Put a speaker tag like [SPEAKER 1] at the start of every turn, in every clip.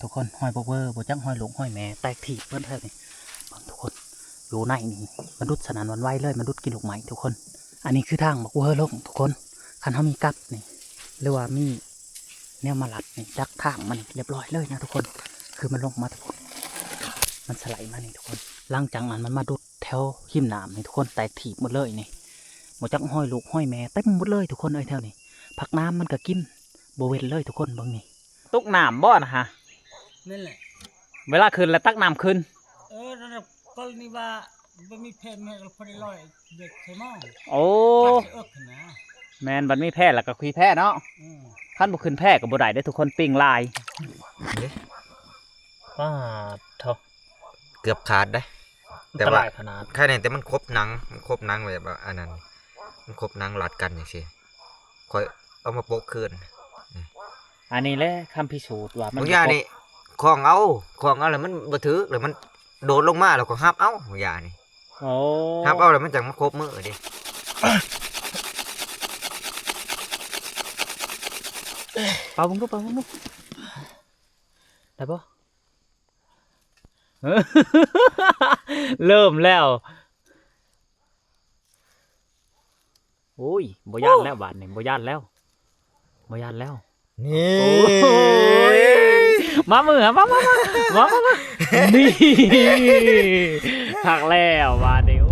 [SPEAKER 1] ทุกคนหอยโบเวอร์โบจังหอยหลงหอยแม่แตกถีบเพื่อนเท่านี่บางทุกคนอยู่ในนี่มันดุดสนานวันไหวเลยมันดุดกินลูกไม้ทุกคนอันนี้คือทางบอกเวอร์ลงทุกคนคันเขามีกับนี่หรือว่ามีแนวมาลัดนี่จักทางมันเรียบร้อยเลยนะทุกคนคือมันลงมาทุกคนมันสไลด์มานี่ทุกคนหลังจากนั้นมันมาดุดแถวหิมน้ำนี่ทุกคนแตกถีบหมดเลยนี่โบจังหอยลูกหอยแม่เต็มหมดเลยทุกคนเท่านี่ผักน้ำมันก็กินโบเวนเลยทุกคนบางนี่ตุกน้ำบ่นะฮะ
[SPEAKER 2] นั่นแหละ
[SPEAKER 1] เวลาขึ้นแล้วตักน้ำขึ้น
[SPEAKER 2] ระดับกรณีว่าไม่มีเพลให้เราพอได้ลอยเด็กใช่ไหม
[SPEAKER 1] โอ้แมนบันมีแพร่แล้วก็คุยแพร่เนาะขั้นบุขึ้นแพร่กับบุได้ได้ทุกคนปิ้งลายว้าเถอะ
[SPEAKER 3] เกือบขาดได้
[SPEAKER 1] แต่ว่าขนาด
[SPEAKER 3] แค่นี้แต่มันครบหนังแบบอันนั้นมันครบหนังหลัดกันอย่างสิคอยเอามาโปะคืน
[SPEAKER 1] อันนี้แหละคำพิสูจน์ว่า
[SPEAKER 3] มันอย่างนี้ของเอาแล้วมันบ่ถือแล้วมันโดดลงมาแล้วก็หับเอาอย่างนี้หับเอาแล้วมันจังมาครบมือดิ
[SPEAKER 1] เป่าบุ้งลูกได้ปะเริ่มแล้วโอ้ยบ่ย่านแล้วบาดนี่บ่ย่านแล้ว
[SPEAKER 3] นี่
[SPEAKER 1] มามือมานี่หักแล้วมาเดี๋ยว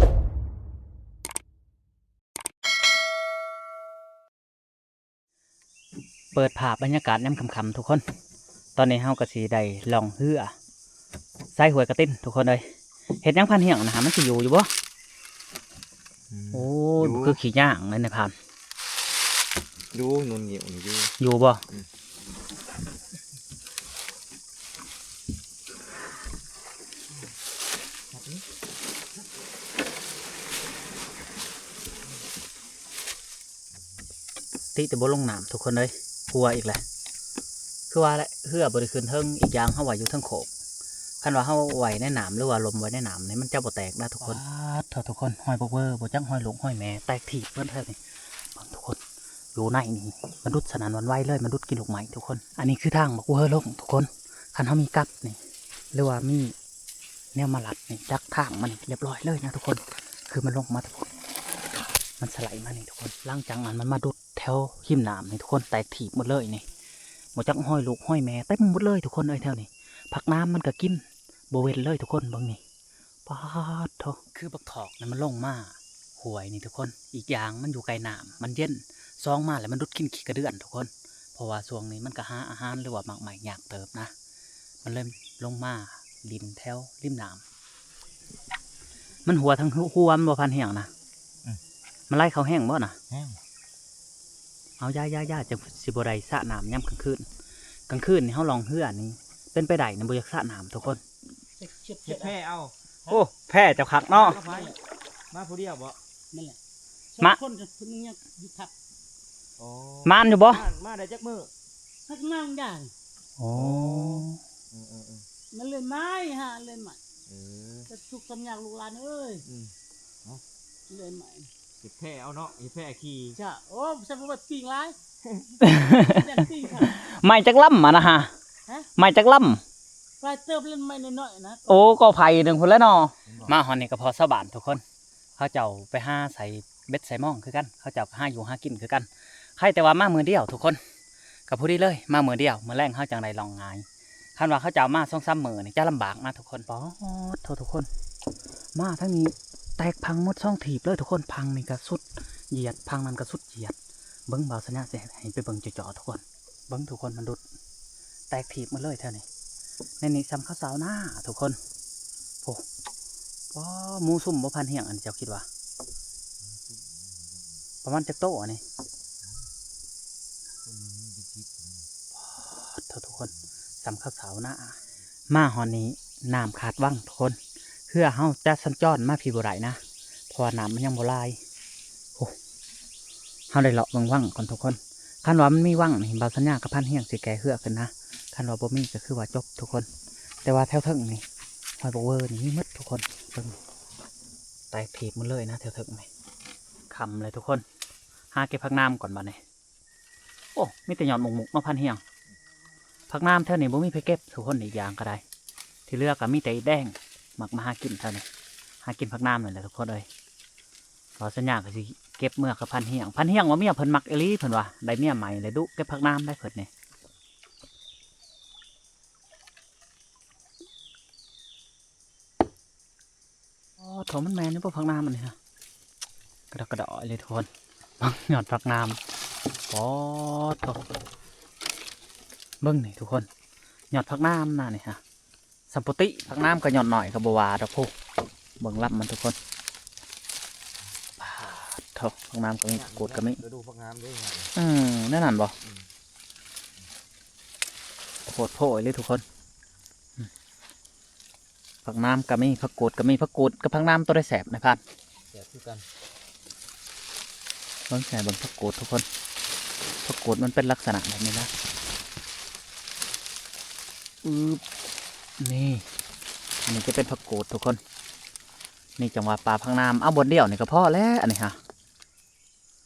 [SPEAKER 1] เปิดภาพบรรยากาศน้ำคำทุกคนตอนนี้เฮากระสีได้ลองเหือใส่หวยกระติ้นทุกคนเลยเห็ดยังพันเหี่ยงนะฮะมันจะอยู่บ่โอ้คือขี้ย่างเลยในพัน
[SPEAKER 3] ดูนุ่นเหนียว
[SPEAKER 1] อยู่บ่ตีแต่บ่ลงน้ำทุกคนเลยกลัวอีกแหละคือว่าแหละเหือบริคืนเทิงอีกอย่างเขาไหวอยู่ทั้งโขกคันว่าเขาไหวในน้ำหรือว่าลมไหวในน้ำนี่มันจะบ่แตกนะทุกคนทุกคนหอยโบเวอร์โบจังหอยหลงหอยแม่แตกถีบเพื่อนเท่านี่ทุกคนอยู่ในนี่มันดุดสนานวันไหวเลยมันดุดกินลูกไม้ทุกคนอันนี้คือทางบอกเวอร์ลงทุกคนคันเขามีกับนี่หรือว่ามีแนวมาลัดนี่จักทางมันเรียบร้อยเลยนะทุกคนคือมันลงมาทุกคนมันสไลด์มานี่ทุกคนหลังจากนั้นมันมาดุดแถวหิมน้ำนี่ทุกคนแตกถีบหมดเลยนี่หมดจักห้อยลูกห้อยแม่เต็มหมดเลยทุกคนเท่านี้ผักน้ำมันก็กินโบเวนเลยทุกคนบางนี่ปาดเถอะคือบักถอกนั่นมันลงมาหวยนี่ทุกคนอีกอย่างมันอยู่ไกลน้ำมันเย็นซองมาแล้วมันดุดกินขี้กระเดื่อนทุกคนเพราะว่าช่วงนี้มันก็หาอาหารหรือว่าหมักใหม่อยากเติบนะมันเริ่มลงมาริมแถวริมน้ำมันหัวทั้งหัวมันบ่พันแห้งนะมันไล่เขาแห้งบ่นะเอาย่าจะสิบไรสะน้ำย่ำกลางคืนนี่เขาลองเฮือนี่เป็นไปได้ในบริษัทสะน้ำทุกคน
[SPEAKER 3] แพ้เอา
[SPEAKER 1] โอ้แพ้เจ้าคักเนาะ
[SPEAKER 3] มาผู้เดียวบ่
[SPEAKER 2] นั่นแหละ
[SPEAKER 1] มา
[SPEAKER 2] คนจะพึ่งยังยุทัก
[SPEAKER 1] มานอยู่บ่
[SPEAKER 3] มาได้จักมือ
[SPEAKER 2] พักนั่งได้
[SPEAKER 1] โอ้
[SPEAKER 2] มันเล่นไม้ฮะเล่นไม้จะทุกสำยางลูกหลานเอ้ยเล่นไม้
[SPEAKER 3] แพ้เอาเนาะแพ้ขี่
[SPEAKER 2] จ้ะโอ้ฉันบอกว่าปิ้งไร
[SPEAKER 1] ไม่จักล่ำมานะฮะไม่จักล่
[SPEAKER 2] ำปลายเติมเล่นไม่น้อยนะ
[SPEAKER 1] โอ้ก็ไผ่หนึ่งคนแล้วเนาะมาหอนนี่ก็พอสบานทุกคนเขาเจ้าไปห้าใส่เบ็ดใส่ม่องคือกันเขาเจ้าห้าอยู่ห้ากินคือกันใครแต่ว่ามามือเดียวทุกคนกับผู้ที่เลยมามือเดียวมือแรงเขาจังไรลองงายคันว่าเขาเจ้ามา2-3 มือนี่จะลำบากนะทุกคนป๊อดทุกคนมาทั้งนี้แตกพังหมดช่องถีบเลยทุกคนพังนี่ก็สุดเหยียดพังนั่นก็สุดเหยียดเบิ้งเบาสัญญาเสียให้ไปเบิ้งจ่อทุกคนเบิ้งทุกคนมันดุดแตกถีบมาเลยเท่านี้ในนี้ซ้ำข้าวสาวหน้าทุกคนโอ้ว้ามูซุ่มบ่พันเหี่ยงอันนี้เจ้าคิดว่าประมาณจักโต้อันนี้ทุกคนซ้ำข้าวสาวหน้ามาหอนนี้น้ำขาดว่างทุกคนเพื่อเฮาจะสัญจรมาพี่บุไรนะเพราะน้ำมันยังโบราณเฮาได้เลาะว่างก่อนทุกคนคันว่ามันมีว่างนี่บาสัญญากับพันเฮียงสิแก่เหือกันนะคันว่าบ่มีก็คือว่าจบทุกคนแต่ว่าแถวเทิงนี่หอยโบเวอร์นี่มืดทุกคนเบิ่งแตกถีบมันเลยนะแถวเทิงนี่คำเลยทุกคนหาเก็บผักน้ำก่อนบ้านนี่โอ้มีแต่หยอดหมุกเนาะพันเฮียง ผักน้ำเท่านี้บ่มีไปเก็บทุกคนอีกอย่างก็ได้ที่เลือกก็มีแต่อีแดงมักมาหากินเท่านี้หากินผักน้ำนั่นแหละทุกคนเลยพอสัญญาก็สิเก็บเมื่อกับพันเฮียงว่าเมียเพิ่นมักอีหลีเพิ่นว่าได้เมียใหม่เลยดุเก็บผักน้ำได้เพิ่นนี่อ๋อโถมันแมนนี่พวกผักน้ำมันนี่ฮะกระดอเลยทุกคนหยอดผักน้ำอ๋อโถเบิ้งนี่ทุกคนหยอดผักน้ำน่ะนี่ฮะสัมปติผักน้ำก็หยอดหน่อยกับบัวดอกพุเบิ้งรับมันทุกคนโถผักน้ำก็มีผักกูดก็มี
[SPEAKER 3] ดูพักน้ำด้วย
[SPEAKER 1] แน่นอนบ่โคตรโผล่เลยทุกคนผักน้ำก็มีผักกูดก็มีผักกูดกับผักน้ำตัวได้แสบนะพัด
[SPEAKER 3] แสบคือกัน
[SPEAKER 1] เบิ้งแสบเบิ้งผักกูดทุกคนผักกูดมันเป็นลักษณะแบบนี้นะนี่อันนี้จะเป็นผักกูดทุกคนนี่จังหวะปลาผักน้ำเอาบนเดียวนี่ก็พอแล้วอันนี้ฮะ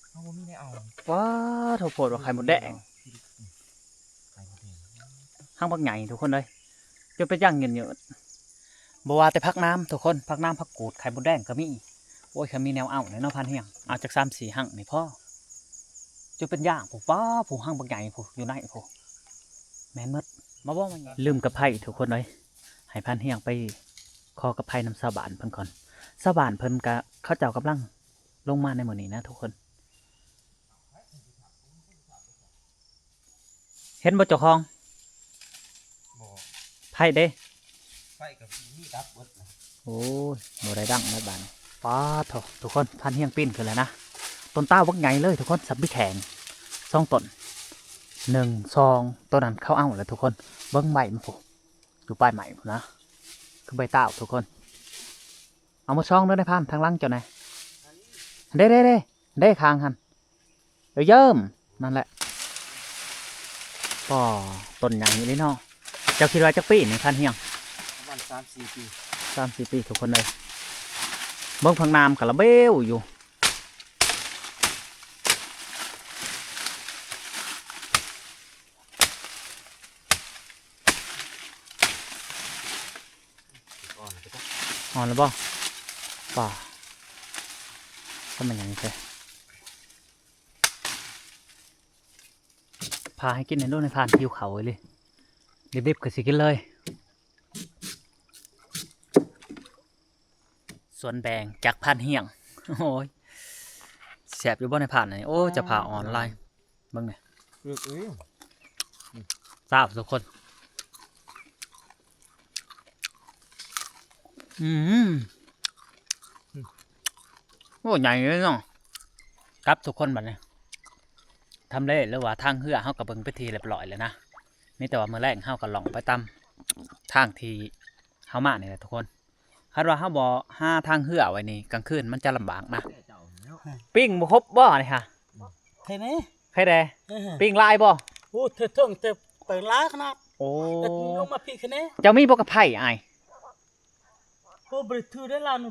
[SPEAKER 3] เขาบ่มีได้เอา
[SPEAKER 1] ว้าถูกโผล่ว่าไข่หมดแดงห้างบักใหญ่ทุกคนเลยจะไปย่างเงินเยอะบัวแต่พักน้ำทุกคนพักน้ำพักกูดไข่หมดแดงก็มีโอ้ยเขามีแนวเอาในนอพันเฮียงเอาจาก3-4ห้างนี่พ่อจะเป็นย่างผูป้าผูห้างบักใหญ่ผูอยู่ไหนผูแม่นมดมาบอกมันลืมกระไผ่ทุกคนเลยให้พันเฮียงไปคอกระไผ่น้ำซาบานเพิ่นก่อนซาบานเพิ่นกะเขาเจ้ากำลังลงมาในหมู่นี้นะทุกคนเห็นบ่เจ้าของ
[SPEAKER 3] บ่
[SPEAKER 1] ไผ่เด้
[SPEAKER 3] ไฟกับมีดับเบิดนะ
[SPEAKER 1] โอ้ยโมได้ดังไม่บานป้าโถทุกคนพันเฮียงปิ้นขึ้นแล้วนะต้นต้าวักใหญ่เลยทุกคนสับบิแข็ง2 ต้น1 2ต้นนั้นเข้าเอาแล้วทุกคนเบิ้งใบมันผูอยู่ปลายใหม่นะคือใบต้าทุกคนเอามาช่องด้วยในพันทางล่างเจ้าไหนเด้คางหันเยิ้มนั่นแหละก็ต้นใหญ่นี่เนาะเจ้าคิดว่าจักปีนี่พันเฮียง
[SPEAKER 3] ประมาณ3-4 ปี
[SPEAKER 1] 3-4 ปีทุกคนเลยเบิ้งพังน้ำกับระเบลอยู่อ่อนแล้วบ่ป่าก็มันอย่างนี้เลยพาให้กินในนู่นในพานทิวเขาเลยดิบๆก็สิกินเลยส่วนแบ่งจากพันเฮียงโอ้ยแสบอยู่บ่ในผ่านไหนโอ้จะผ่าออนไลน์เบิ่งไง
[SPEAKER 3] เลือก
[SPEAKER 1] ทราบทุกคนโอ้ใหญ่เลยเนาะครับทุกคนบัดนี้ทำเล่หรือว่าทางเหือเฮากับเบิ่งไปทีเรียบร้อยเลยนะนี่แต่ว่ามื้อแรกเฮาก็ลองไปตามทางที่เฮามานี่แหละทุกคนคาดว่าเฮาบ่หาทางเหือไว้นี่กลางคืนมันจะลำบากนะปิ้งบ่ครบบ่นี่ค่ะ
[SPEAKER 2] ใครเนี่ย
[SPEAKER 1] ใครแดปิ้งลายบ่
[SPEAKER 2] โอ้เธอท่องแต่เปิดร้านขนาด
[SPEAKER 1] โอ้
[SPEAKER 2] แต่ลงมาพี่คะแนน
[SPEAKER 1] เจ้ามีบ่กับไผ่อ้าย
[SPEAKER 2] โอ้บริทูได้ลานุ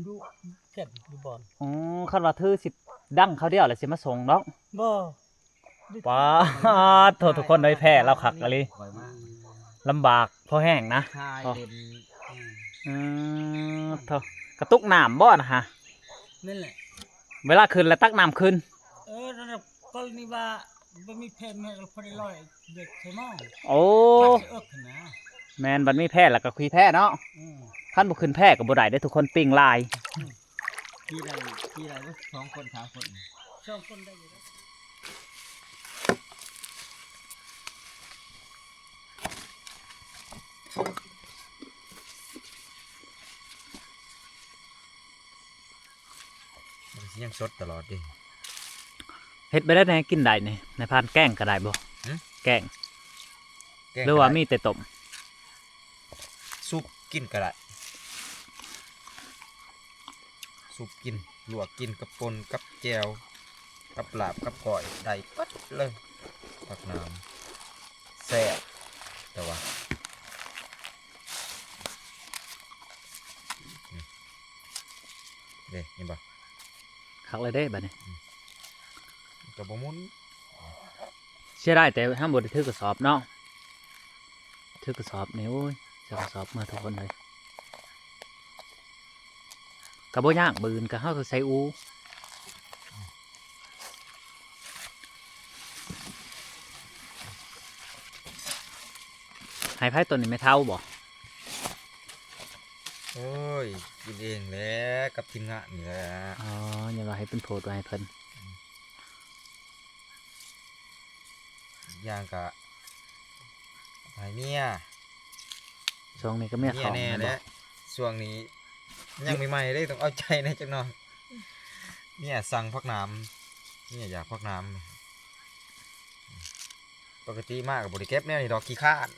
[SPEAKER 2] ดูแก่ดูบอล
[SPEAKER 1] อ๋อคาดว่าถือสิดังเขาเดียวแล้วสิมาส่งเนาะ
[SPEAKER 2] บ่
[SPEAKER 1] ป้าดโทษทุกคนได้แพ้เราขักอะไรลำบากพอแห้งนะ
[SPEAKER 3] ทายเด่น
[SPEAKER 1] โทษกระตุกน้ำบ่นะฮะ
[SPEAKER 2] นั่นแหละ
[SPEAKER 1] เวลาขึ้นแล้วตักน้ำขึ้น
[SPEAKER 2] ระดับกรณีว่าบ่มีแผ่นแม่เราพอได้ลอยเด็กใช่มั้ง
[SPEAKER 1] โอ้
[SPEAKER 2] เอิกนะ
[SPEAKER 1] แมนบันมีแพ้แล้วก็คุยแพ้เนาะขั้นบุขึ้นแพ้กับบุได้ได้ทุกคนปิ้งลาย
[SPEAKER 3] ที่ใดว่า2 คน 3 คน
[SPEAKER 2] 2 คนได้อยู่แล้ว
[SPEAKER 3] มันยังสดตลอดดิ
[SPEAKER 1] เฮ็ดไปได้ในกินได้เนี่ยในพานแกล้งก็ได้บ่แกล้งหรือว่ามีแต่ต้ม
[SPEAKER 3] ซุปกินก็ได้ซุปกินลวกกินกับปนกับแจวกับลาบกับก้อยได้ปัดเลยผักน้ำแซ่บแต่ว่าเด้เห็นปะ
[SPEAKER 1] คักเลยได้บัดนี้
[SPEAKER 3] กับบะมุน
[SPEAKER 1] เชื่อได้แต่ห้ามบไดถือกระสอบเนาะ ถือกระสอบนี่โอ้ยจะกระสอบมาทุกคนเลยกระโบย่างบืนกระเฮาใส่อูให้ไพ่ตัวนี้ไม่เท่าบ่
[SPEAKER 3] โอ้ยกินเองแหล้วกับทีมงานนี่แหละ
[SPEAKER 1] อ๋ออย่าว่าให้เป็นโพดไว้ให้เพิ่น
[SPEAKER 3] ย่างกะหายเมีย
[SPEAKER 1] ช่วงนี้ก็เมียเขา
[SPEAKER 3] แน่
[SPEAKER 1] แม่น
[SPEAKER 3] แห
[SPEAKER 1] บ่
[SPEAKER 3] ละช่วงนี้ยังใหม่ๆได้ต้องเอาใจนะจังหน่อยเนี่ยสั่งพักน้ำเนี่ยอยากพักน้ำปกติมากกับบริเก็บเนี่ยนี่ดอกขี้ข้าน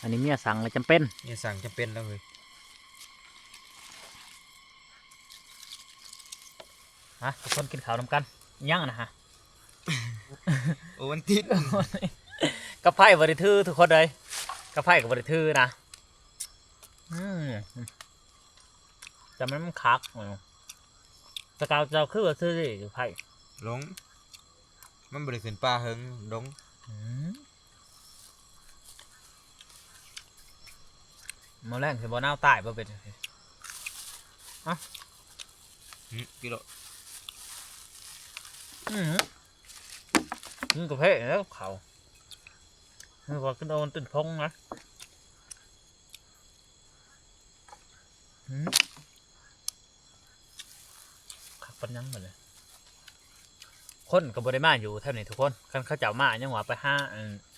[SPEAKER 1] อันนี้เมียสั่งเลยจำเป็น
[SPEAKER 3] เนี่ยสั่งจำเป็นแล้วเลย
[SPEAKER 1] ฮะทุกคนกินข้าวนำกันย่างนะฮะ
[SPEAKER 3] โอ้วันติด
[SPEAKER 1] กระไพ่บริทือทุกคนเลยกระไพ่กับบริทือนะจำมันคักสกาวเจ้าคือว่าซื้อดิกระไพ่
[SPEAKER 3] หลงมันบริขึ้นปลาเฮิงหลง
[SPEAKER 1] มาแรงคือบ่อน้าวตายบ่เป็น
[SPEAKER 3] กิโล
[SPEAKER 1] นี่กระเพ่แล้วเขานี่ว่าก็โดนตื่นพงนะขับปันยังมาเลยคนกับบริมาอยู่แถวนี้ทุกคนคันเขาเจ้ามายังหวะไปห้า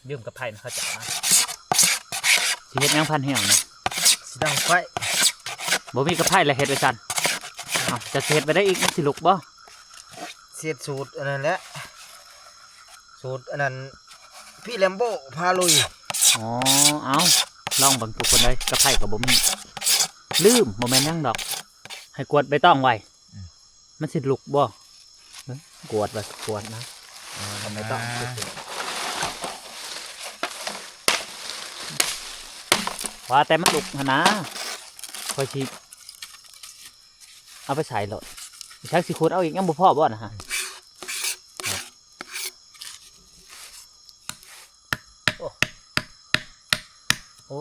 [SPEAKER 1] ยืมกับไผ่เขาเจ้ามาสิเฮ็ดยังพันเหี่ยวนะ
[SPEAKER 3] สีดังไฟ
[SPEAKER 1] บ่มีกับไผ่แล้วเฮ็ดไว้ซั่นจะเฮ็ดไปได้อีกมันสิลุกบ่
[SPEAKER 3] เสียดสูตรอันนั้นแหละสูตรอันนั้นพี่แลมโบ้พาลุย
[SPEAKER 1] อ๋อเอาลองเบิ่งทุกคนเลยกับไผ่กับบ่มีลืมบ่แม่นยังดอกให้กวดใบตองไว้มันสิลุกบ่กวดไว้กวดนะใบตองว่าแต่มันลุกหั่นนะคอยสิเอาไปใส่โลดชักสิขุดเอาอีกยังบ่พอบ่นะฮะโอ้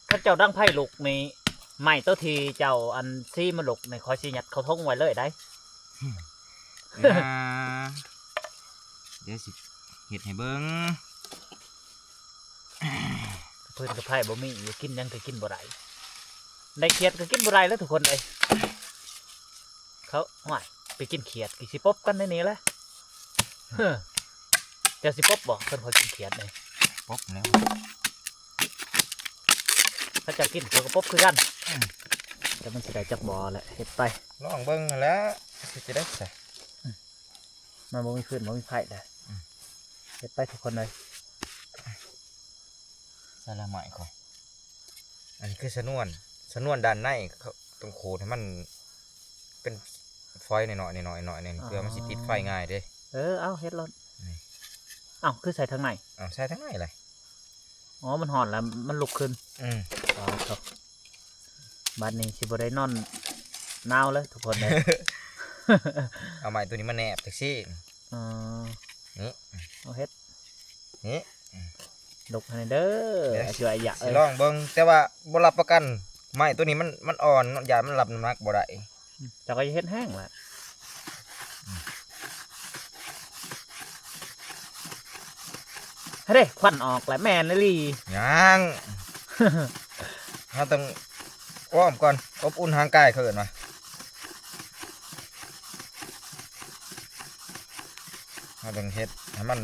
[SPEAKER 1] ข้าเจ้าดังไผ่ลุกนี่ไม่ตัวทีเจ้าอันซี่มันลุกในคอยสิยัดเขาทงไว้เลยได้
[SPEAKER 3] เดี๋ยวสิเห็ดให้เบิ้ง
[SPEAKER 1] เพื่อนกับไผ่บ่มีอยู่กินยังก็กินบ่ได้ได้เขียดก็กินบ่ได้แล้วทุกคนเลยเขาห่วยไปกินเขียดกินสิปบกันในนี้แหละจะสิปบบอกเพิ่นคอยกินเขียดเลย
[SPEAKER 3] ป๊บแล้ว
[SPEAKER 1] เขาจะกินเขาก็ปบคือกันแต่มันสิได้จักบ่อแหละเฮ็ดไป
[SPEAKER 3] ลองเบิ้งนั่นแหล้วจะได้ใส่
[SPEAKER 1] มันบ่มีเพื่อนบ่มีไผ่เลยเฮ็ดไปทุกคนเลย
[SPEAKER 3] ใส่ละไหมก่อนอันนี้คือชนวนด้านในเขาตรงโคนให้มันเป็นไฟหน่อยๆเนี่ยเพื่อมันสิติดไฟง่ายเด้
[SPEAKER 1] เอาเฮ็ดรถ
[SPEAKER 3] นี่
[SPEAKER 1] เอาคือใส่ทางไหน
[SPEAKER 3] เอาใส่ทั้งในเลย
[SPEAKER 1] อ๋อมันห่อนแล้วมันลุกขึ้น
[SPEAKER 3] ม
[SPEAKER 1] อ๋อครับบัดนี้สิบ่ได้นอนหนาวเลยทุกคนเลย
[SPEAKER 3] เอาไม้ตัวนี้มาแนบแท็กซี่
[SPEAKER 1] อ๋อ
[SPEAKER 3] นี่
[SPEAKER 1] เอาเฮ็ด
[SPEAKER 3] นี่
[SPEAKER 1] ลุกให้เด้อช่วยอย่า
[SPEAKER 3] สิลองเบิ้งแต่ว่าบ่รับประกันไม้ตัวนี้มันอ่อนยามันรับน้ำหนักบ่ได้
[SPEAKER 1] จะก็จะเฮ็ดแห้งแหละเฮ้ยเด้ควันออกแล้วแม่นเลยลี
[SPEAKER 3] ยังเราต้องอ้อมก่อนอบอุ่นทางกายเขาเอิ้นว่าเราต้องเฮ็ดให้มัน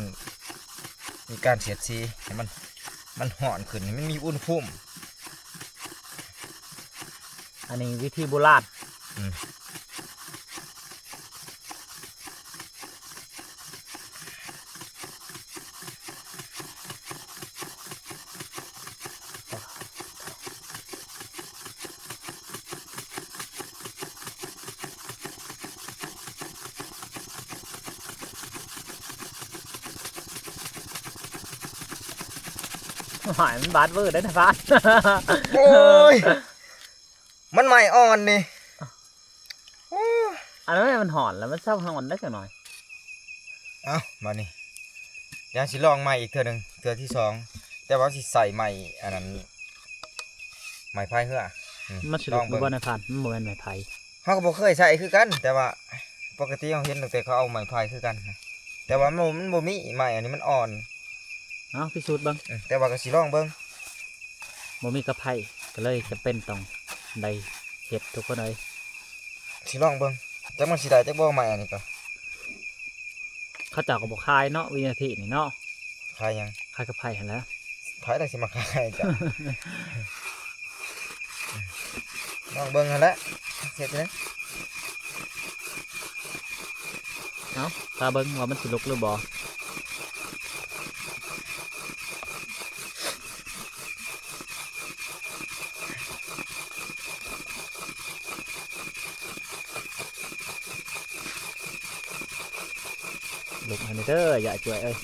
[SPEAKER 3] มีการเสียดสีให้มันห่อนขึ้นให้มันมีอุณหภูมิ
[SPEAKER 1] อันนี้วิธีโบราณ
[SPEAKER 3] อืม
[SPEAKER 1] หายมันบาดเวอร์ได้นะบาด
[SPEAKER 3] โอ้ยมันใหม่อ่อนนี่โอ้ย
[SPEAKER 1] อันนั้นมันหอนแล้วมันเศร้าหอนได้จังหน่อย
[SPEAKER 3] เอามานี่เดี๋ยวสิลองใหม่อีกเทื่อหนึ่งเทื่อที่สอง แต่ว่าสิใส่ไม้อันนั้นไม้พายเหือ
[SPEAKER 1] มันสิ
[SPEAKER 3] ล
[SPEAKER 1] ลุ
[SPEAKER 3] อก ง
[SPEAKER 1] หรื
[SPEAKER 3] เบิ่
[SPEAKER 1] อง บ่ในพันมันบ่แม่นไม้ไผ่
[SPEAKER 3] เขาก็บ่เคยใส่คือกัน แต่ว่าปกติเขาเห็นตั้งแต่เขาเอาไม้พายคือกันนะแต่ว่ามันบ่มีไม้อันนี้มันอ่อน
[SPEAKER 1] เอ้าพิสูจน์เบิ่ง
[SPEAKER 3] แต่ว่าก็สิลองเบิ่ง
[SPEAKER 1] บ่มีกระไผ่ก็เลยจะเป็นต้องได้เฮ็ดทุกคนเลย
[SPEAKER 3] สิลองเบิ่งจักมันสิได้จักบ่ไม้อันนี้ก็
[SPEAKER 1] เขาเจ้าก็บ่คายเนาะวินาทีนี่เนาะ
[SPEAKER 3] ขายหยัง
[SPEAKER 1] คายกระไผ่หั่นแหล้ว
[SPEAKER 3] ขายได้สิมาขายจ้ะ ลองเบิ่งหั่นแหละเสร็จแล้ว
[SPEAKER 1] เอ้าตาเบิ่งว่ามันสิลุกหรือบ่ลุกให้เด้ออย่าจ่วยเอ้ย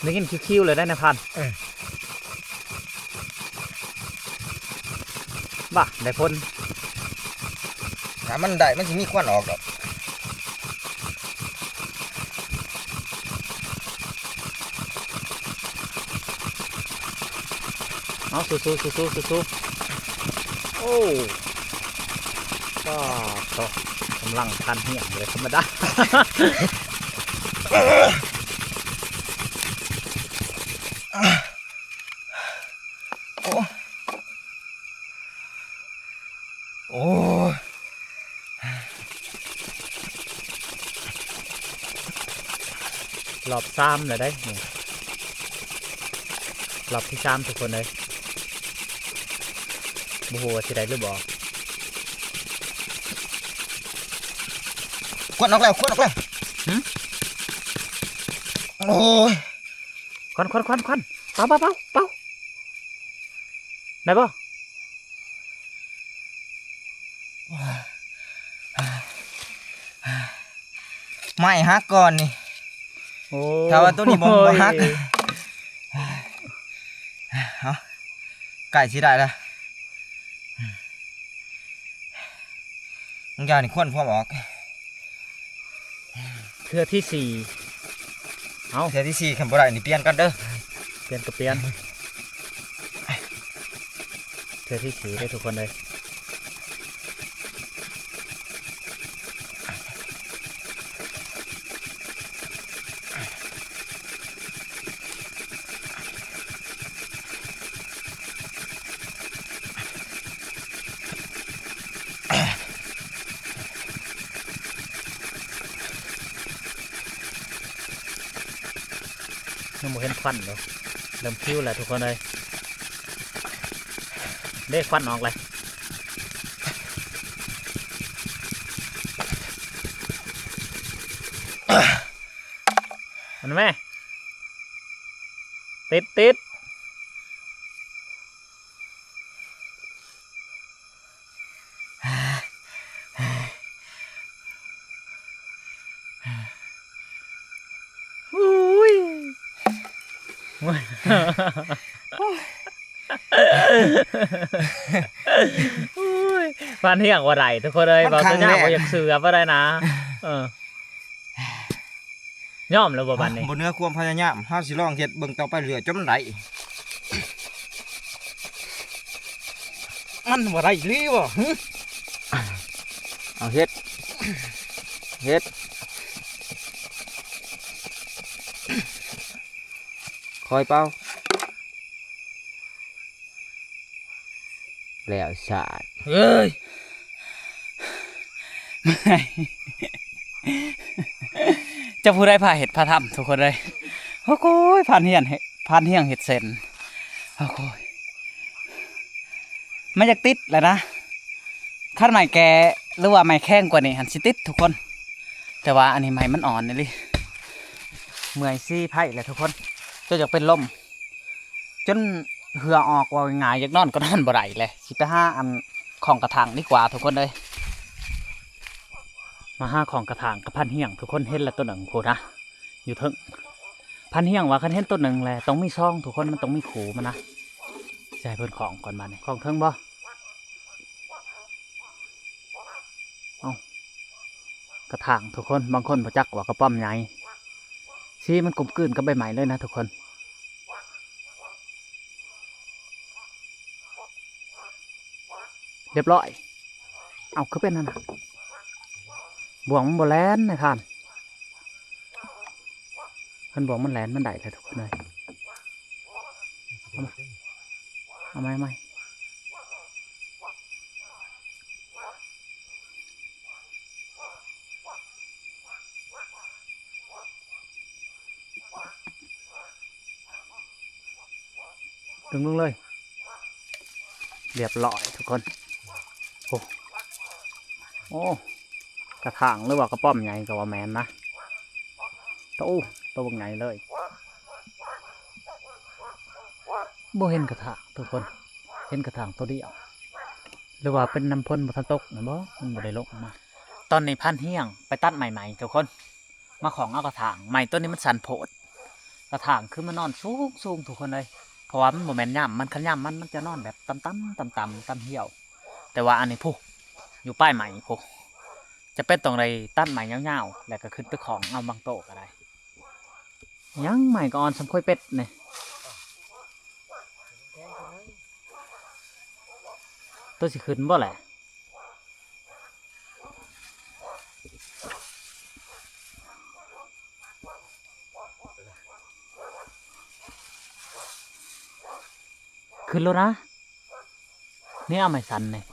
[SPEAKER 1] ได้กินคิวๆเลยได้นะพันบ้าได้พ้น
[SPEAKER 3] ถ้ามันได้มันสิมีควันออกดอก
[SPEAKER 1] เอาสู้โอ้ก็ต่อกำลังพันเหี้ยงเลยธรรมดา
[SPEAKER 3] โอ้โอ้ย
[SPEAKER 1] รอบซ้ำเลยได้นี่รอบที่ซ้ำทุกคนเลยโอ้โหสิได้หรือบ่
[SPEAKER 3] ควันออกแล้วโอ้ย
[SPEAKER 1] ควันเป่าได้บ่
[SPEAKER 3] ไม่ฮักก่อนนี่
[SPEAKER 1] โอ้
[SPEAKER 3] ถ้าว่าตัวนี้บ่ฮัก เอาไก่สิได้ละมึงยานี่ควันพร้อมออก
[SPEAKER 1] เทือที่สี่เอา
[SPEAKER 3] เทื่อที่สี่คันบ่ได้นี่เปลี่ยนกันเด้อ
[SPEAKER 1] เปลี่ยนกับเปลี่ยนเทือที่สี่ได้ทุกคนเลย ยังบ่เห็นควันเลยเริ่มคิ้วแล้วทุกคนเลยเด้ควันออกเลยมันไหมติดอุ้ย ฟันเที่ยงว่าไรทุกคนเลยบอกตัวย่าว่าอยากเสือว่าไรนะย่อมแล้วบ่บันนี้
[SPEAKER 3] บนเนื้อความพยายามเฮาสิลองเฮ็ดเบิ่งต่อไปเรื่อยจนมันได้มันบ่ได้อีหลีบ่หึเอาเฮ็ดคอยเป่าแล้วสาด
[SPEAKER 1] เฮ้ยจะพูดได้ผ่าเห็ดผ่าทำทุกคนเลยโอ้โหผ่านเฮียงเห็ดเซนโอ้โหไม่อยากติดเลยนะขั้นใหม่แกหรือว่าใหม่แข้งกว่านี้หันสิติดทุกคน แต่ว่าอันนี้ใหม่มันอ่อนนี่ลิเมื่อยซี่ไผ่เลยทุกคนจนอยากเป็นลมจนเหือออกว่าง่ายอยากนอนก็นอนบ่ได้เลยสิไปห้าอันของกระถางดีกว่าทุกคนเลยมาห้าของกระถางกับพันเฮียงทุกคนเห็นแล้วตัวหนึ่งโคนะอยู่ทึ่งพันเฮียงว่าคันเห็นตัวหนึ่งแหละต้องมีซองทุกคนมันต้องมีขูมันนะใช่เพิ่นของก่อนมาเนี่ยของเทิงบ่เอา กระถางทุกคนบางคนบ่จักว่ากระป้อมใหญ่สีมันกลมกลืนกับใบไม้เลยนะทุกคนเรียบร้อยเอาคือเป็นนั่นน่ะบ่วงมันบ่แล่นนะท่านมันบ่วงมันแล่นมันได้เลยทุกคนเลยเอาไหมดึงลงเลยเรียบร้อยทุกคนโอ้โอ้กระถางหรือว่ากระป้อมใหญ่กับว่าแมนนะตัวบักใหญ่เลยบ่เห็นกระถางทุกคนเห็นกระถางตัวเดียวหรือว่าเป็นน้ำพ่นบ่ทันตกนะบ่มันบ่ได้ลงมาตอนนี้พันเฮียงไปตัดใหม่ๆทุกคนมาของเอากระถางใหม่ต้นนี้มันสันโพดกระถางคือมันนอนสูงทุกคนเลยเพราะว่ามันโมเมนต์ย่ำมันขันย่ำมันจะนอนแบบต่ำเหี่ยวแต่ว่าอันนี้ผู้อยู่ป้ายใหม่ผู้จะเป็นตรงใดตั้นใหม่เงาๆแล้วก็ขึ้นไปของเอาบางโตก็ได้ยังใหม่ก่อนสมค่อยเป็ดเนี่ยตัวสิขึ้นบ่แหละขึ้นแล้วนะนี่เอาไม่สันเนี่ย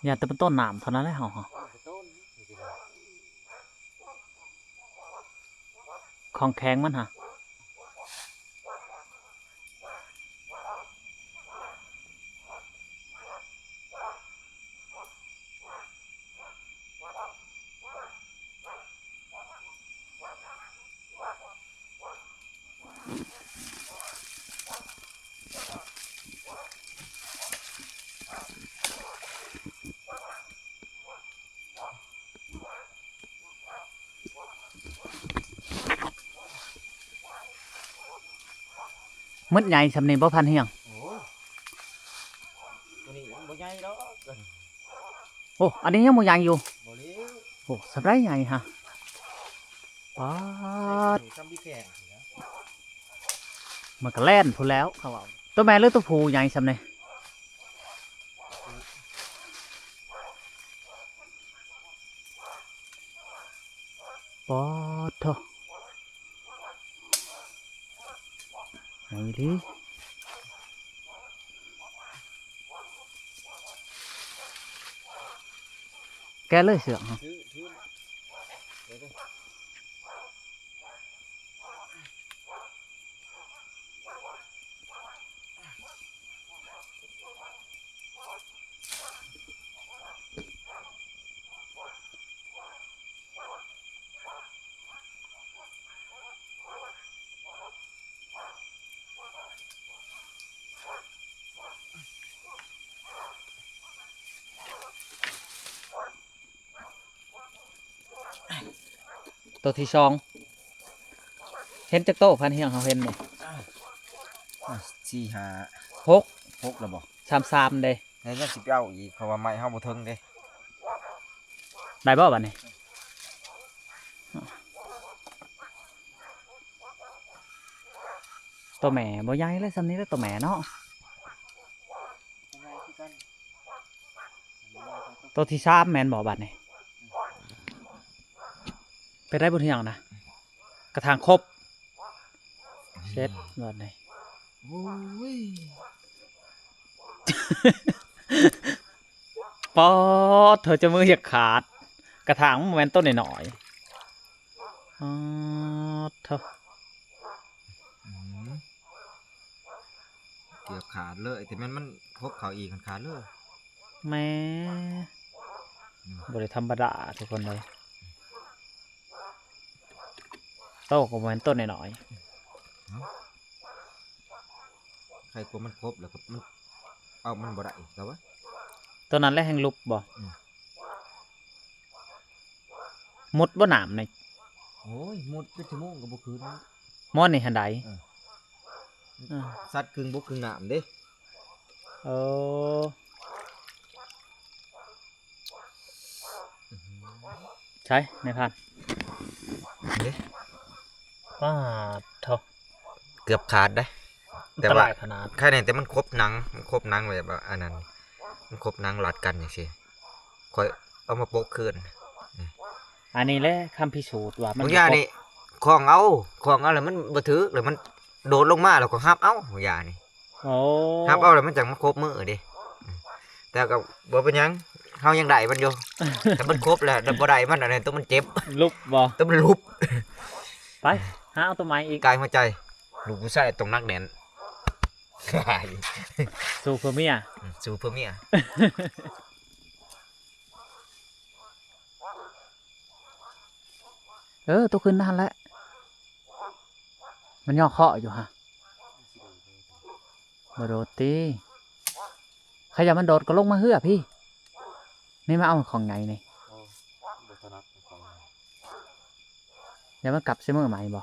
[SPEAKER 1] อย่าแต่เป็นต้นหนามเท่านั้นแหละเหรอของแข็งมันฮะมืดใหญ่สำเนียงบ่พันเฮียง
[SPEAKER 3] ตัวนี้บ่ใหญ่ดอก
[SPEAKER 1] โอ้อันนี้ยังบ่ใหญ่อยู่
[SPEAKER 3] บ่เลี้ยว
[SPEAKER 1] โอ้สำไรใหญ่ฮะป๊าด
[SPEAKER 3] ซ้ำพี่แก่นะ
[SPEAKER 1] มันก็แล่นพูนแล้วเขาเอาตัวแม่หรือตัวผู้ใหญ่สำเนียงป๊าดเถอะไหนดิแกเลยเสือกฮะ
[SPEAKER 3] ถือเดี๋ยวเด้อ
[SPEAKER 1] ตัวที่สองเห็นจากโต๊ะพันเฮียงเขาเห็นเนี่ย
[SPEAKER 3] สี่ห้า
[SPEAKER 1] หก
[SPEAKER 3] หกแล้วบ่
[SPEAKER 1] สามเด้
[SPEAKER 3] แล้วยังสิไปเอาอีกเพราะว่าไม้เฮาบ่ถึงเด้
[SPEAKER 1] ได้บ่บัดนี้ตัวแม่บ่ใหญ่เลยสำนี้แล้วตัวแม่เนาะตัวที่สามแมนบ่บัดนี้ไปได้บนเฮียงนะกระถางครบเช็ดบัดนี้
[SPEAKER 3] โอ้ย
[SPEAKER 1] ปอดเธอจะมืออยากขาดกระถางมันแมนต้นหน่อยๆอ๋อเธอ
[SPEAKER 3] อืมเกือบขาดเลยแต่มันพบเขาอีกมันขาดเลย
[SPEAKER 1] แม่บริธรรมดาทุกคนเลยโตก็แมนต้นหน่อย
[SPEAKER 3] ใครกลัวมันครบแล้วก็มันเอามันบ่ได้แต่ว่า
[SPEAKER 1] ๆตัวนั้นแหละแห่งลุบบ่
[SPEAKER 3] อืม
[SPEAKER 1] มุดบ่หนามใน
[SPEAKER 3] โอ้ยหมดเป็นชั่วโมงก็บ่คืน
[SPEAKER 1] มอนนี่หันใด
[SPEAKER 3] สัตว์ครึ่งบ่ครึ่งน้ำเด้
[SPEAKER 1] เออ ใช่ในพัน
[SPEAKER 3] เด้
[SPEAKER 1] ป้าเท่า
[SPEAKER 3] เกือบขาดได้ แต่
[SPEAKER 1] ต
[SPEAKER 3] ว่า
[SPEAKER 1] ลาดขนาด
[SPEAKER 3] แค่นี้แต่มันครบหนังแบบว่าอันนั้นมันครบหนังหลัดกันอย่างซี่ค่อยเอามาโปะคืน
[SPEAKER 1] อันนี้แหละคำพิสูจน์ว่ามัน
[SPEAKER 3] บางอย่างนี่ของเอาแล้วมันบ่ถือแล้วมันโดดลงมาแล้วก็หับเอาบางอย่างนี่
[SPEAKER 1] โอ้
[SPEAKER 3] หับเอาแล้วมันจังมาครบมือเดิแต่ก็บ่เป็นหยังเฮายังได้มันอยู่ แต่มันครบแล้วแต่บ่ได้มันอันนั้นตัวมันเจ็บ
[SPEAKER 1] ลุบบ่
[SPEAKER 3] ตัวมันลุบ
[SPEAKER 1] ไปหาเอาตัวไม้อีก
[SPEAKER 3] กายหัวใจลูกผู้ชายตรงนักแน่น
[SPEAKER 1] สู่เพื่อเมีย
[SPEAKER 3] สู้เพื่อเมีย
[SPEAKER 1] ตัวขึ้นนั่นแหละมันย่อเคาะอยู่ฮะมาโดดตีใครอยากมันโดดก็ลงมาเฮือพี่นี่มาเอาของไงนี่อย่ามันกลับเสมอใหม่บ่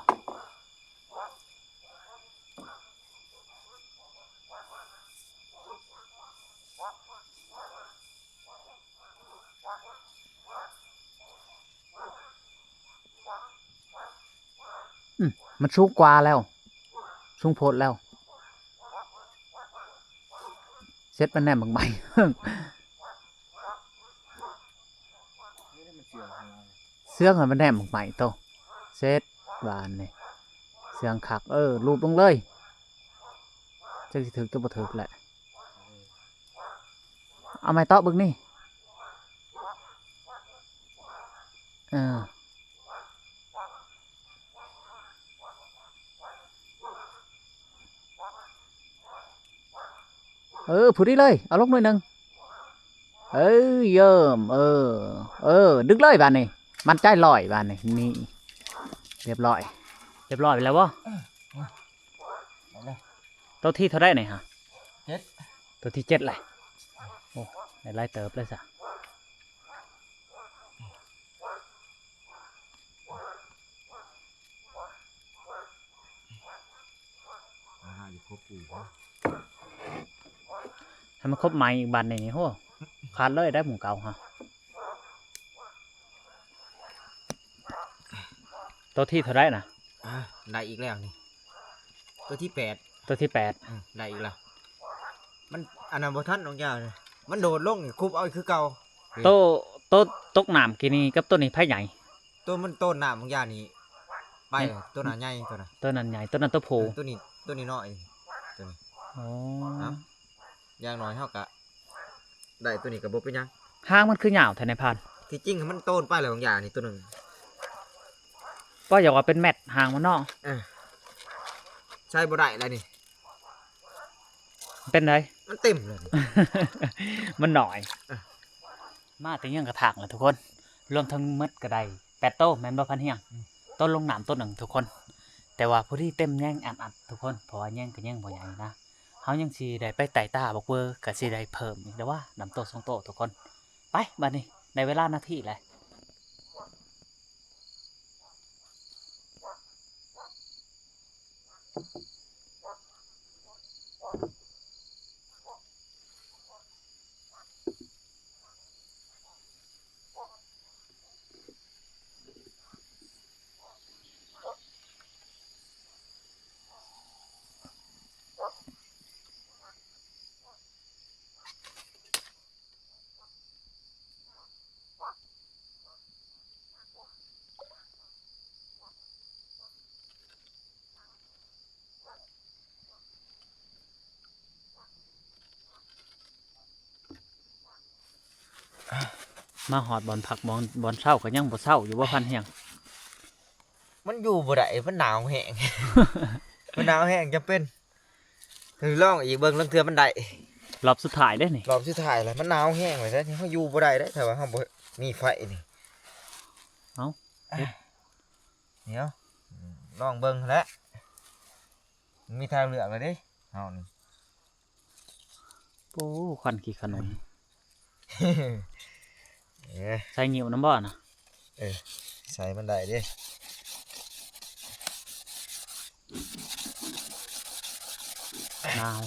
[SPEAKER 1] มันสูงกว่าแล้วสูงโพดแล้วเซ็ตมันแน่บางใหม่ เสื้องมันแน่บางใหม่โตเซ็ตบานนี่เสื้องขักรูปลงเลยจะถึกจะบ่ถึกแหละเอาไม้ต่อบึกนี่ผู้นี้เลยเอาลงหน่อยหนึงเยิ่มดึกเลยบานนี่มันใจลอยบานนี่นี่เรียบร้อยไปแล้ววะตัวที่เท่าไรไหนฮะ
[SPEAKER 3] 7
[SPEAKER 1] ตัวที่7เลยโอ้ในไล่เติบเลยสะให้มันครบไม้อีกบันนี่โหขาดเลยได้หมูเก่าฮะตัวที่เท่าไรนะ
[SPEAKER 3] ได้อีกแล้วนี่ตัวที่8
[SPEAKER 1] ตัวที่8
[SPEAKER 3] ได้อีกแล้วมันอันนั้นบ่ทันน้องยาเลยมันโดดลงนี่คุบเอาคือเก่า
[SPEAKER 1] ตัวตกน้ำกินนี่กับตัวนี้ไผ่ใหญ่
[SPEAKER 3] ตัวมันต้นน้ำของยานี่ไปตัวน่ะใหญ่ตัวน่ะ
[SPEAKER 1] ตัวนั้นใหญ่ตัวนั้นตัวโผ
[SPEAKER 3] ตัวนี้น้อยตัวนี้
[SPEAKER 1] อ๋อ
[SPEAKER 3] อย่างน้อยเท่ากับได้ตัวนี้กับบ่เป็นหยัง
[SPEAKER 1] ห้างมันคือเหยาวแทนในพัน
[SPEAKER 3] ที่จริงมันโต้นไปแล้วบางอย่างนี่ตัวหนึ่ง
[SPEAKER 1] ก็อยากว่าเป็นแมทห่างมันเนาะ
[SPEAKER 3] ใช่บ่ได้แล้วนี่
[SPEAKER 1] เป็นไร
[SPEAKER 3] มันเต็มเลยนี่
[SPEAKER 1] มันหน่อย
[SPEAKER 3] อ่ะ
[SPEAKER 1] มาถึงยังกระถางเลยทุกคนรวมทั้งมดกระได8 โต้แมนบ่พันเฮียงต้นลงน้ำต้นหนึ่งทุกคน แต่ว่าผู้ที่เต็มแย่งอัดทุกคนเพราะว่าแย่งก็แย่งบ่ใหญ่นะเฮายังสิได้ไปไต่ตาบอกเวอร์ก็สิได้เพิ่มอีกแล้วว่าน้ำโต2 โตทุกคนไปบัดนี้ในเวลานาทีแหละ มาหอดบอลผักบอลเศร้าก็ยังบ่เศร้าอยู่ว่าพันเฮียง
[SPEAKER 3] มันอยู่บ่ได้มันหนาวแห้ง มันหนาวแห้งจะเป็นคือลองอีกเบิ่งลางเทื่อมันได้
[SPEAKER 1] รอบสุดท้ายได้นี่
[SPEAKER 3] รอบสุดท้ายแล้วมันหนาวแห้งเลยซะเฮาอยู่บ่ได้เด้ถ้าว่าเฮาบ่มีไฟนี่
[SPEAKER 1] เอ้า
[SPEAKER 3] เดี๋ยวลองเบิ่งแหล้วมีทางเลือกเลยเด้เฮานี่
[SPEAKER 1] โอ้ควันกี่ขนม
[SPEAKER 3] เอ้ย
[SPEAKER 1] ใส่งิ้วน้ำบ่อนะ
[SPEAKER 3] ใส่มันได้เด้
[SPEAKER 1] นาว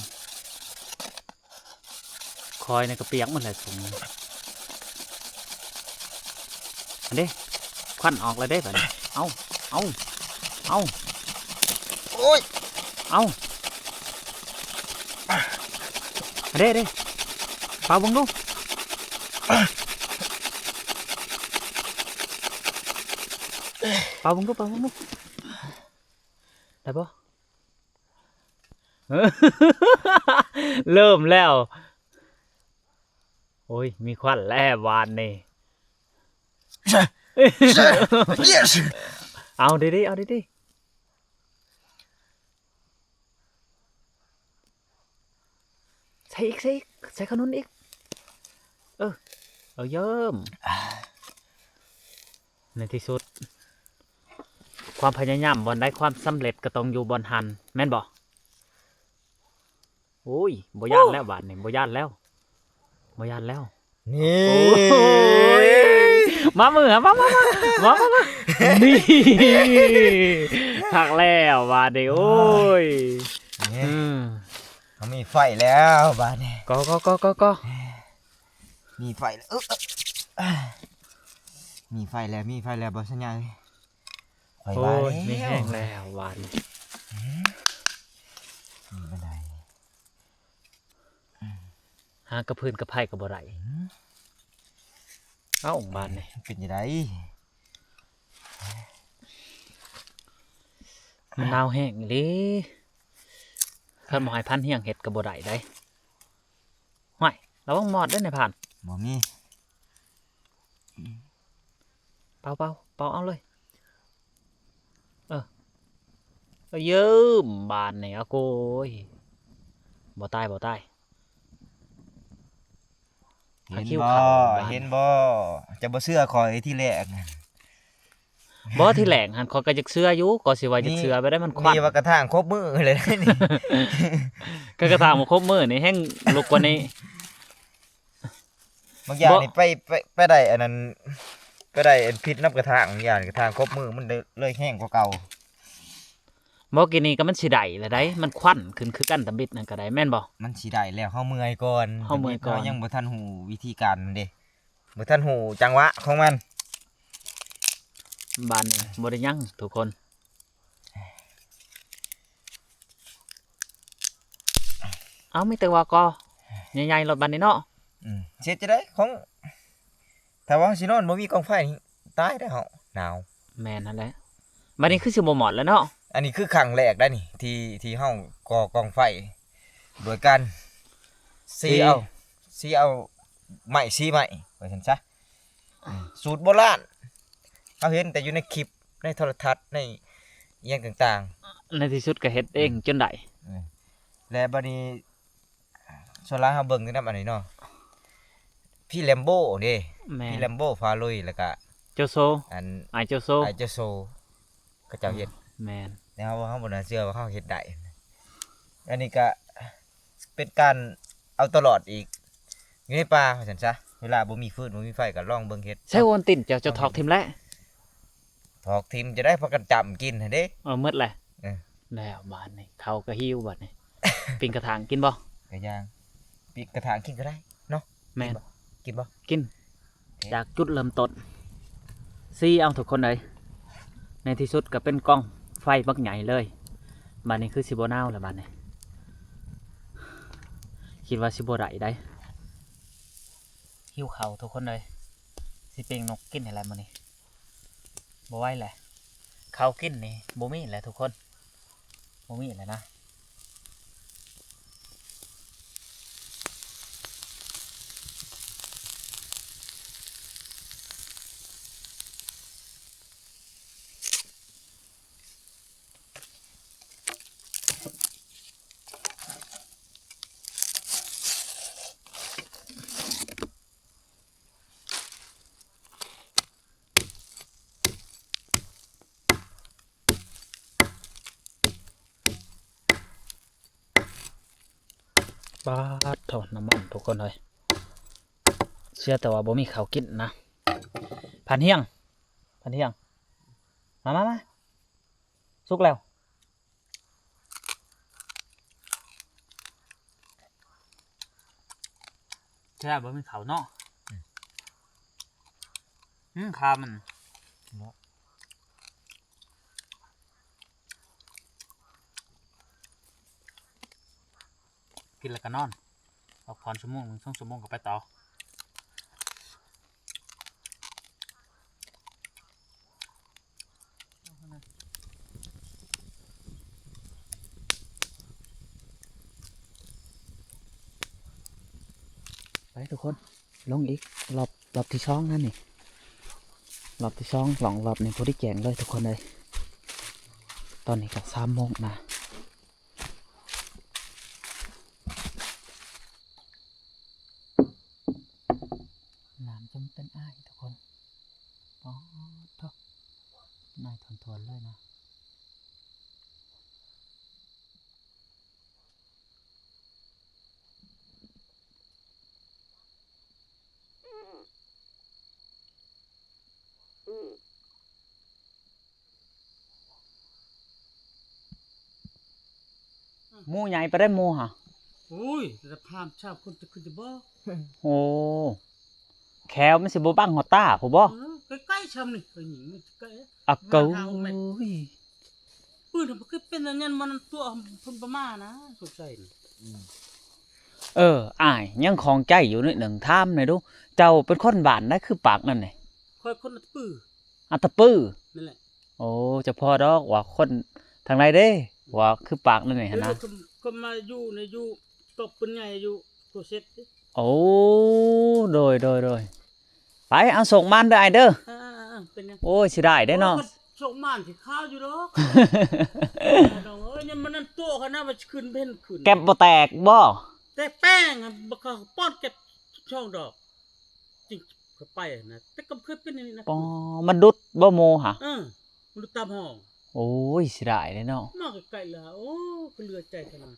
[SPEAKER 1] คอยในกระเปียกมันเลยสูงอันนี้ ควันออกเลยได้ป่ะเนี่ยเอาเอา
[SPEAKER 3] โอ้ย
[SPEAKER 1] เอาเด้เปล่าบังดูเปล่าบังดูได้ปะ เริ่มแล้วโอ้ยมีควันแล้ววานนี่
[SPEAKER 3] yes
[SPEAKER 1] เอาดิใส่อีกใส่ขนุนอีกเอาเยิ้มในที่สุดความพยายามบอนได้ความสำเร็จก็ต้องอยู่บอนหันแม่นบ่โอ้ยบ่ย่านแล้วบาดนี่บ่ย่านแล้ว
[SPEAKER 3] นี่
[SPEAKER 1] โอ้ยมามือมานี่หักแล้วบาดนี่โอ้ย
[SPEAKER 3] เขามีไฟแล้วบ้านนี้
[SPEAKER 1] ก็
[SPEAKER 3] มีไฟแล้วมีไฟแล้วบอสัญญาณไฟ
[SPEAKER 1] โอ้
[SPEAKER 3] บ้าน
[SPEAKER 1] ยไม่แห้งแล้ววาน
[SPEAKER 3] มีบันได
[SPEAKER 1] หากระพื้นกระไผ่กับบ่ไรเอ้าบานนี่
[SPEAKER 3] เป็นยังไง
[SPEAKER 1] มันหนาวแห้งอีหลีข้าหมอยพันเฮียงเห็ดกับบ่ไรได้ห้อยระวังหมอดด้วยในผ่าน
[SPEAKER 3] บ่มี
[SPEAKER 1] เป่าเอาเลยเยิ้มบานนี่เอาโกยบ่ตาย
[SPEAKER 3] เห็น
[SPEAKER 1] คิ้ว
[SPEAKER 3] บ่
[SPEAKER 1] ขาวบ้าน
[SPEAKER 3] เห็นบ่จะบ่เชื่อคอยที่แรก
[SPEAKER 1] บ่ที่แหลงหันขอยก็จักเสื้ออยู่ก็สิว่าจักเสื้อไปได้มันควัน
[SPEAKER 3] มีว่ากระถางครบมือเลยนี่
[SPEAKER 1] ก็กระทำมาครบมื้อนี่แห้งลุกกว่านี้
[SPEAKER 3] บางอย่าง
[SPEAKER 1] บ่
[SPEAKER 3] นี่ไปได้อันนั้นไปได้อันพิษน้ำกระถางบางอย่างกระถางครบมือมันเลยแห้งกว่าเก่า
[SPEAKER 1] บ่กินนี่ก็มันสิได้ละได้มันควันขึ้นคือกันตะบิดนั่นก็ได้แม่นบ่
[SPEAKER 3] มันสิได้แล้วเฮาเมื่อยก่อน
[SPEAKER 1] เฮาเมื่อยก่อน
[SPEAKER 3] ยังบ่ทันหูวิธีการมันเด้บ่ทันหูจังหวะของมัน
[SPEAKER 1] บานนี่บ่ได้ยังทุกคนเอามีแต่ว่าก็ใหญ่ๆรถบันนี้เนาะ
[SPEAKER 3] เสียจะได้ของถ้าว่าสินอนบ่มีกองไฟนี่ตายได้อเฮาหนาว
[SPEAKER 1] แม่นนั่นแหละบัดนี้คือสิบ่หมดแล้วเนาะ
[SPEAKER 3] อันนี้คือครั้งแรกได้นี่ที่เฮาก่อกองไฟ โดยการซีเอาไม้ว่าซั่นซะสูตรโบราณเฮาเห็นแต่อยู่ในคลิปในโทรทัศน์ในอิหยังต่าง
[SPEAKER 1] ในที่สุดก็เฮ็ดเองจนได้
[SPEAKER 3] ๆและบัดนี้ส่วนหลายเฮาเบิ่งในนำอันนี้เนาะพี่แลมโบ้เด้
[SPEAKER 1] แม่น
[SPEAKER 3] พี่แลมโบ้ฟาลุยแล้วก็
[SPEAKER 1] เจ้าโซ
[SPEAKER 3] อัน
[SPEAKER 1] ไอ้เจ้าโซ
[SPEAKER 3] ไอเจโซก็เจ้าเฮ็ด
[SPEAKER 1] แม่น
[SPEAKER 3] แล้วเฮาบ่น่าเชื่อว่าเฮาเฮ็ดได้อันนี้ก็เป็นการเอาตลอดอีกอยู่ในป่าว่าซั่นซะเวลาบ่มีฟืนบ่มีไฟก็ลองเบิ่งเฮ็ด
[SPEAKER 1] ใช้โอนตินเจ้าทอกทิมแล้ว
[SPEAKER 3] ถอกทิมจะได้พากันจำกินหั่นเด้
[SPEAKER 1] หมดแหละ
[SPEAKER 3] เออ
[SPEAKER 1] แล้วบานนี่เขาก็หิวบัดนี่ ปิ้งกระถางกินบ่
[SPEAKER 3] ก็ย่างปีกกระถางกินก็ได้เนาะ
[SPEAKER 1] แม่น
[SPEAKER 3] กินบ่
[SPEAKER 1] กินจากจุดเริ่มต้นซีเอาทุกคนเลยในที่สุดก็เป็นกล้องไฟบักใหญ่เลยบานนี้คือสิบโนาวแล้วบานนี้คิดว่าสิบไหลได้หิวเขาวทุกคนเลยสิเปงนกกินอะไรมานี่บ่ไหวแหละเขาวกินนี่บ่มีแหละทุกคนบ่มีแหละนะ ปาดเท่าน้ำมันทุกคนเลยเชื่อแต่ว่าบ่มีข้าวกินนะพันเฮียงมาสุกแล้วใช่บ่มีข้าวเนาะคามัน กินแล้วก็นอนพักผ่อนชั่วโมงหนึ่ง2 ชั่วโมงก็ไปต่อไปทุกคนลงอีกรอบที่ช่องนั่นนี่รอบที่ช่องรอบนี่พอได้แกงเลยทุกคนเลยตอนนี้ก็3 โมงนะน้ำจมเป็นอ้ายทุกคนอ๋อทุกนายทวนเลยนะหมูใหญ่ไปได้หมูฮะ
[SPEAKER 2] โอ้ยแต่พามชาวคนจะขึ้นจะบ่
[SPEAKER 1] โอ้แควมันสิบ่บังหัวตาผู้บ่
[SPEAKER 2] ใกล้ๆชำนี่เคยหญิงใกล้
[SPEAKER 1] อะเก้า
[SPEAKER 2] ปืนมันคือเป็นอันนั้นมันตัวคนประมาณนะสงสัยนี่
[SPEAKER 1] อ้ายยังของใจอยู่นิดหนึ่งถามหน่อยดูเจ้าเป็นคนบ้านได้คือปากนั่นนี่
[SPEAKER 2] คอยคนละปื้อ
[SPEAKER 1] อัตตะปื้อ
[SPEAKER 2] นั่นแหละ
[SPEAKER 1] โอ้เจะพอดอกว่าคนทางไหนเด้ว่าคือปากนั่นนี่หั่นนะ
[SPEAKER 2] คนมาอยู่ในอยู่ตกเป็นไงอยู่ตัวเซ็ต
[SPEAKER 1] โอ้โดยไปเอาส่งมันเด้อไอ้เด้อ
[SPEAKER 2] เป็นยัง
[SPEAKER 1] โอ้ยสิได้ได้เนาะ
[SPEAKER 2] โชคม่านที่ข้าวอยู่ดอกดอกเอ้ยเนี่ยมันนั่นโตขนาดว่าขึ้นเพ่นขึ้น
[SPEAKER 1] แก็บบ่แตกบ่
[SPEAKER 2] แต่แป้งอ่ะบ่เขาป้อนเก็บช่องดอกจริงเขาไปนะแต่ก็เคยเป็นอย่างนี้นะ
[SPEAKER 1] ปอมันดุดบ่โมหะ
[SPEAKER 2] มันดูตามห้อง
[SPEAKER 1] โอ้ยสิได้ได้เนาะ
[SPEAKER 2] มากไกลๆแล้วโอ้ก็เหลือใจขนาด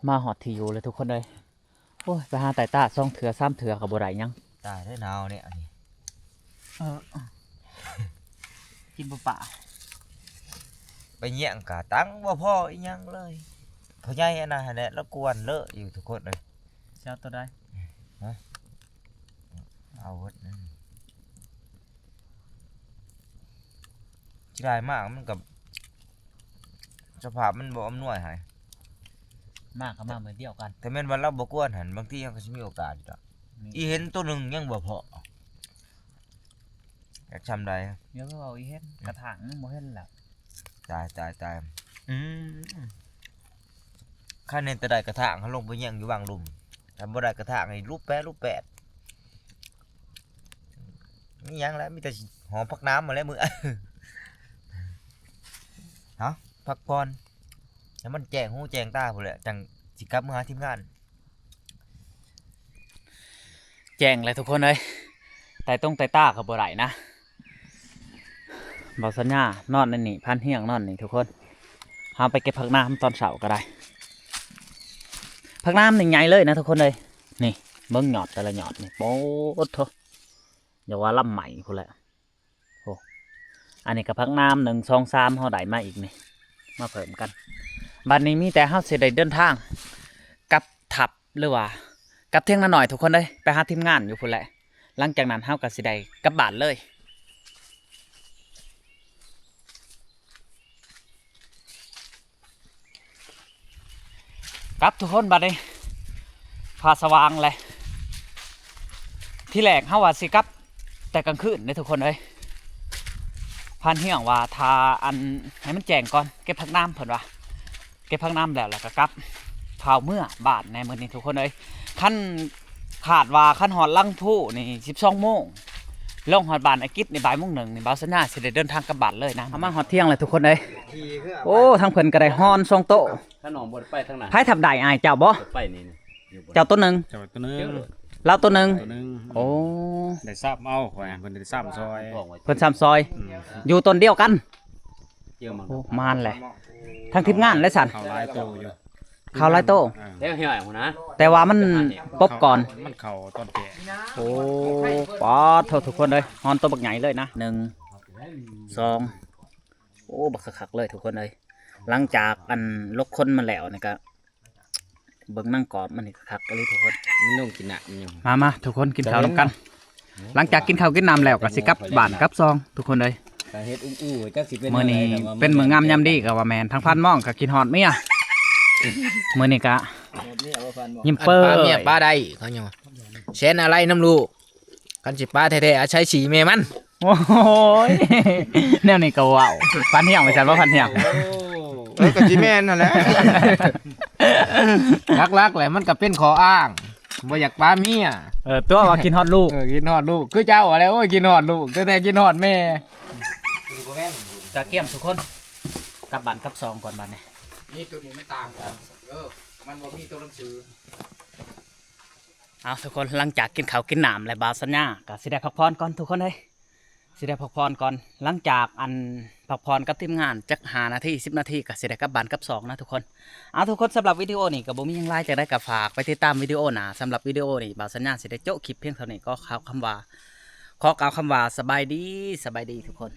[SPEAKER 1] มาหอดที่อยู่เลยทุกคนเลยโอ้ยไปหาไต่ตา2 เถื่อ3 เถื่อกับบ่ได้ยัง
[SPEAKER 3] ตายได้หนาวเนี่ยอันนี้
[SPEAKER 1] กินบ่ปะ
[SPEAKER 3] ไปแย่งกะตังบ่พออีหยังเลยพ่อใหญ่อันนั้นหั่นแหละแล้วกวนเลอะอยู่ทุกคนเลย
[SPEAKER 1] เช้าตัวได้
[SPEAKER 3] เอาเวิดนั่นที่ได้มากมันกับสภาพมันบ่อำนวยให้
[SPEAKER 1] มากก็มาเหมือนเดียวกัน
[SPEAKER 3] แต่แม่นว่าเราบ่กวนหั่นบางทีเราก็สิมีโอกาสอยู่ดอกอีเห็นตัวหนึงยังบ่พออยากทำได้
[SPEAKER 1] เดี๋ยวก็เอาอีเฮ็ดกระถางบ่เฮ็ดแล้ว
[SPEAKER 3] ตายข้าเน้นแต่ได้กระถางเขาลงไปแย่งอยู่บางหลุมถ้าบ่ได้กระถางให้รูปแปดมีหยังแล้วมีแต่หอมพักน้ำมาแล้วมื้อ เนาะพักผ่อนให้มันแจ้งหูแจ้งตาพุ่นแหละจังสิกลับมาหาทีมงาน
[SPEAKER 1] แจ้งเลยทุกคนเลยไต่ไต่ตาก็บ่ได้นะบ่สัญญานอนนั่นนี่พันเฮียงนอนนี่ทุกคนหาไปเก็บผักน้ำตอนเช้าก็ได้ผักน้ำนี่ใหญ่เลยนะทุกคนเลยนี่เบิ่งหยอดแต่ละหยอดนี่โป๊ดโถอย่าว่าลำใหม่พุ่นแหละโอ้อันนี้ก็ผักน้ำ1 2 3เฮาได้มาอีกนี่มาเพิ่มกันบัดนี้มีแต่เฮาสิได้เดินทางกับทับหรือว่ากับเที่ยงนาหน่อยทุกคนเลยไปหาทีมงานอยู่พุ่นแหละหลังจากนั้นเฮาก็สิได้กลับบ้านเลยกลับทุกคนบัดนี้พาสว่างเลยที่แรกเฮาว่าสิกลับแต่กลางคืนเด้อทุกคนเอ้ยพันเฮียงว่าทาอันให้มันแจ้งก่อนเก็บผักน้ำเพิ่นว่าเก็บผักน้ำแล้วก็กลับเผาเมื่อบ้านในมื้อนี้ทุกคนเอ้ยคันขาดว่าคันหอดลังผู้นี่12 โมงลงหอดบ้านไอ้กิ๊ดในบ่ายโมง1นี่บ่าวสัญญาสิได้เดินทางกลับบ้านเลยนะเอามาหอดเที่ยงเลยทุกคนเอ้ยโอ้ทางเพิ่นก็ได้ฮอน2 โต๊ะ
[SPEAKER 4] ถ้าหนองบดไปทางไหน
[SPEAKER 1] ไผทับได้อ้ายเจ้าบ่
[SPEAKER 4] บดไปนี่นะอยู่บน
[SPEAKER 1] เจ้าตัวหนึง
[SPEAKER 4] จังหวัดตัวนึง
[SPEAKER 1] เราตัวหนึง
[SPEAKER 4] ตัวนึง
[SPEAKER 1] โอ้
[SPEAKER 4] ได้ทราบเอาข่อยเพิ่นได้ทราบซอย
[SPEAKER 1] เพิ่นซ้ำซอย อยู่ต้นเดียวกัน
[SPEAKER 4] เกี่ยวมัน
[SPEAKER 1] โอ้มานแหละทั้งทีมงานและสัน
[SPEAKER 4] เขาหลายโตอยู่
[SPEAKER 1] ข่าวไรโต
[SPEAKER 4] เดี๋ยวเหี่ยวหัวนะ
[SPEAKER 1] แต่ว่ามันปบก่อน
[SPEAKER 4] มันเข่าตอนแก่
[SPEAKER 1] โอ้ปอดเท่าทุกคนเลยฮอนตัวบักใหญ่เลยนะ1 2โอ้บักคักๆเลยทุกคนเลยหลังจากอันลกคนมาแล้วนี่ก็เบิ่งนั่งกรอบมันนี่คักๆเลยทุกคน
[SPEAKER 4] มันลงกินน่ะมันยัง
[SPEAKER 1] มาทุกคนกินข้าวนำกัน หลังจากกินข้าวกินน้ำแล้วก็สิกลับบ้านกลับซองทุกคนเลย
[SPEAKER 4] แต่เฮ็ดอู้ๆจักสิเป็น
[SPEAKER 1] มื้อนี้เป็นมื้องามยามดีก็ว่าแม่นทั้งพันหม่องก็กินฮอดเมียมื้อนี้ก็ยิ้มเปิ้
[SPEAKER 3] ป้าเมียป้าได้เขาหยังแสนอะไรน้ำลูกคันสิป้าแท้ๆอาใช้สีแม่มัน
[SPEAKER 1] โอ้ยแนวนี้ก็ว้าวพันเหี่ยงไปซั่นว่าพันเหี่ยง
[SPEAKER 3] ก็สิแม่นนั่นแหละลักๆแหละมันก็เป็นขออ้างบ่อยากป้าเมีย
[SPEAKER 1] ตัวว่ากินฮอดลูก
[SPEAKER 3] กินฮอดลูกคือเจ้าอะไรโอ้ยกินฮอดลูกแต่กินฮอดแม่
[SPEAKER 1] จะเกี่ยมทุกคนกลับบ้านกลับซองก่อนบัดนี้
[SPEAKER 3] นี่ตัวนี้ไม่ต่างกันมันบ่มีตัวหนังสือ
[SPEAKER 1] เอาทุกคนหลังจากกินข้าวกินน้ำและบาวสัญญาก็สิได้พักผ่อนก่อนทุกคนเลยสิได้พักผ่อนก่อนหลังจากอันพักผ่อนกับทีมงานจัก5 นาที10 นาทีก็สิได้กลับบ้านกลับซองนะทุกคนเอาทุกคนสำหรับวิดีโอนี้ก็บ่มีหยังหลายจะได้ก็ฝากไปติดตามวิดีโอหน้าสำหรับวิดีโอนี้บาวสัญญาสิได้โจ๊ะคลิปเพียงเท่านี้ก็ขอกล่าวคำว่าสบายดีทุกคน